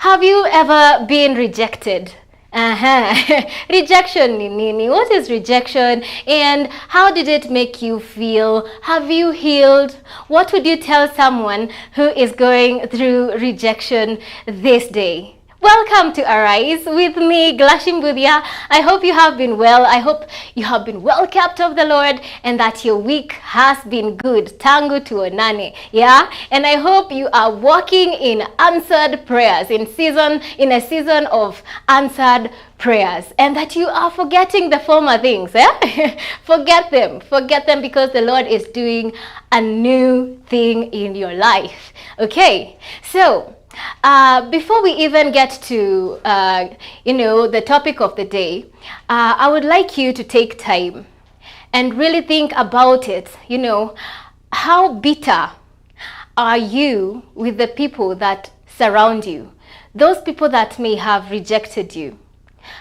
Have you ever been rejected? Rejection ni nini? What is rejection? And how did it make you feel? Have you healed? What would you tell someone who is going through rejection this day? Welcome to Arise with me, Glashim Budhia. I hope you have been well. I hope you have been well kept of the Lord and that your week has been good. Tangu tuonane. Yeah? And I hope you are walking in answered prayers, in a season of answered prayers, and that you are forgetting the former things. Forget them because the Lord is doing a new thing in your life. Okay, so before we even get to the topic of the day, I would like you to take time and really think about it. How bitter are you with the people that surround you, those people that may have rejected you?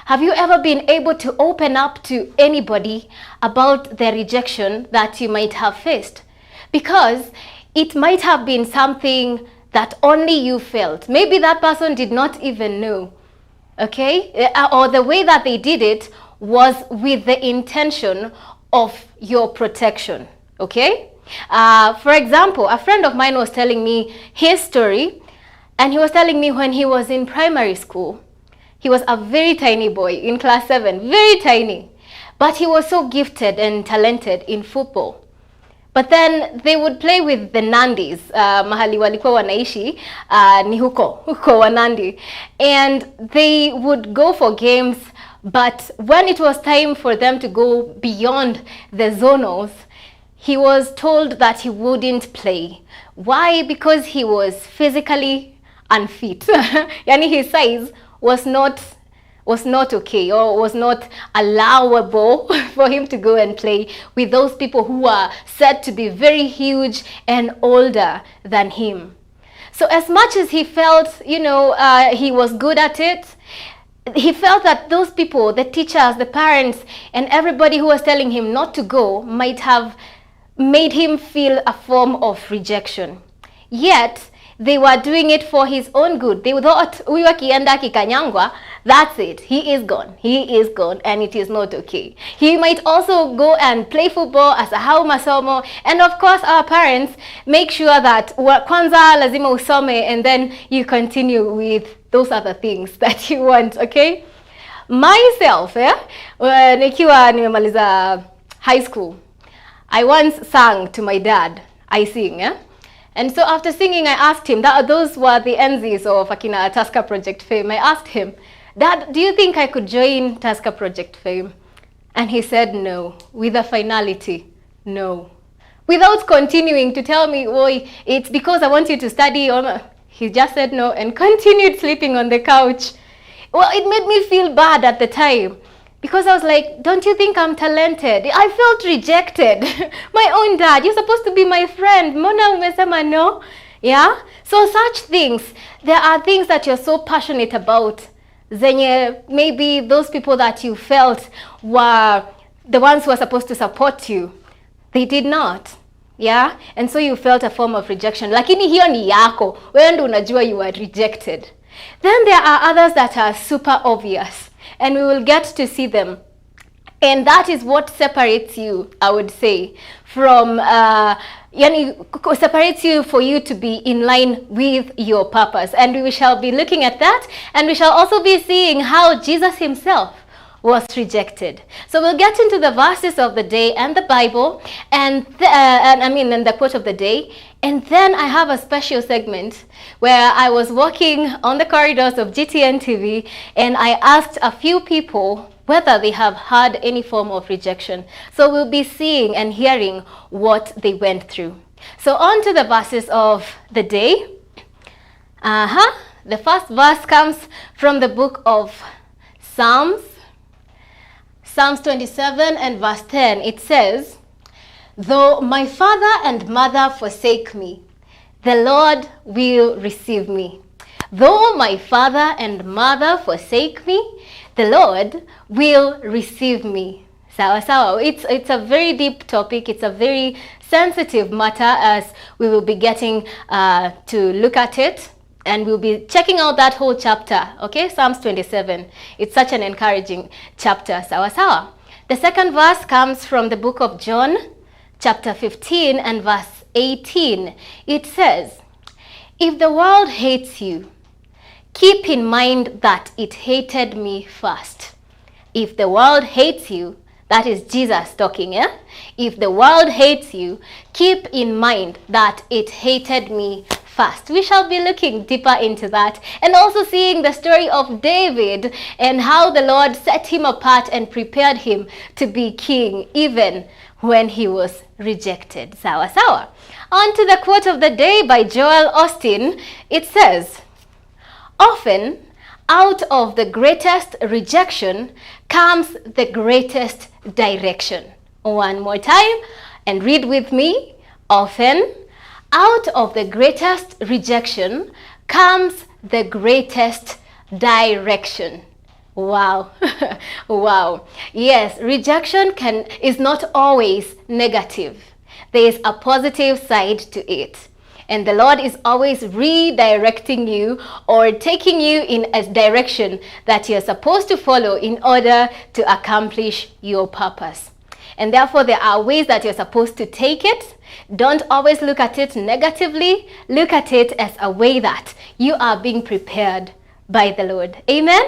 Have you ever been able to open up to anybody about the rejection that you might have faced? Because it might have been something that only you felt. Maybe that person did not even know, okay? Or the way that they did it was with the intention of your protection, okay? For example, a friend of mine was telling me his story, and he was telling me when he was in primary school, he was a very tiny boy in class 7, very tiny, but he was so gifted and talented in football. But then they would play with the Nandis, mahali walikuwa wanaishi, ni huko Wanandi. And they would go for games, but when it was time for them to go beyond the zonals, he was told that he wouldn't play. Why? Because he was physically unfit. Yani his size was not okay, or was not allowable for him to go and play with those people who are said to be very huge and older than him. So as much as he felt, he was good at it, he felt that those people, the teachers, the parents, and everybody who was telling him not to go might have made him feel a form of rejection. Yet, they were doing it for his own good. They thought, huyu akienda kikanyangwa, that's it. He is gone, and it is not okay. He might also go and play football as a hau masomo. And of course, our parents make sure that kwanza lazima usome, and then you continue with those other things that you want, okay? Myself, nikiwa nimemaliza high school, I once sang to my dad. I sing, And so after singing, I asked him, those were the NZs of Akina Tusker Project Fame. I asked him, Dad, do you think I could join Tusker Project Fame? And he said no, with a finality, no. Without continuing to tell me, "Oi, it's because I want you to study." He just said no and continued sleeping on the couch. Well, it made me feel bad at the time, because I was like, don't you think I'm talented? I felt rejected. My own dad, you're supposed to be my friend. Mona umesema no? Yeah? So such things, there are things that you're so passionate about. Zenye, maybe those people that you felt were the ones who were supposed to support you, they did not. Yeah? And so you felt a form of rejection. Lakini hiyo ni yako. Wewe ndio unajua you were rejected. Then there are others that are super obvious, and we will get to see them. And that is what separates you, I would say, from, separates you for you to be in line with your purpose. And we shall be looking at that, and we shall also be seeing how Jesus himself was rejected. So we'll get into the verses of the day and the Bible, and the quote of the day. And then I have a special segment where I was walking on the corridors of GTN TV, and I asked a few people whether they have had any form of rejection. So we'll be seeing and hearing what they went through. So on to the verses of the day. The first verse comes from the book of Psalms 27 and verse 10. It says, "Though my father and mother forsake me, the Lord will receive me. Though my father and mother forsake me, the Lord will receive me." Sawa sawa. It's a very deep topic. It's a very sensitive matter, as we will be getting to look at it. And we'll be checking out that whole chapter, okay? Psalms 27. It's such an encouraging chapter, sawa sawa. The second verse comes from the book of John, chapter 15 and verse 18. It says, "If the world hates you, keep in mind that it hated me first." If the world hates you, that is Jesus talking, eh? If the world hates you, keep in mind that it hated me first. We shall be looking deeper into that and also seeing the story of David and how the Lord set him apart and prepared him to be king even when he was rejected. Sawa sawa. On to the quote of the day by Joel Austin. It says, "Often out of the greatest rejection comes the greatest direction." One more time and read with me. Often out of the greatest rejection comes the greatest direction. Wow. Wow. Yes, rejection is not always negative. There is a positive side to it. And the Lord is always redirecting you or taking you in a direction that you're supposed to follow in order to accomplish your purpose. And therefore, there are ways that you're supposed to take it. Don't always look at it negatively. Look at it as a way that you are being prepared by the Lord. Amen?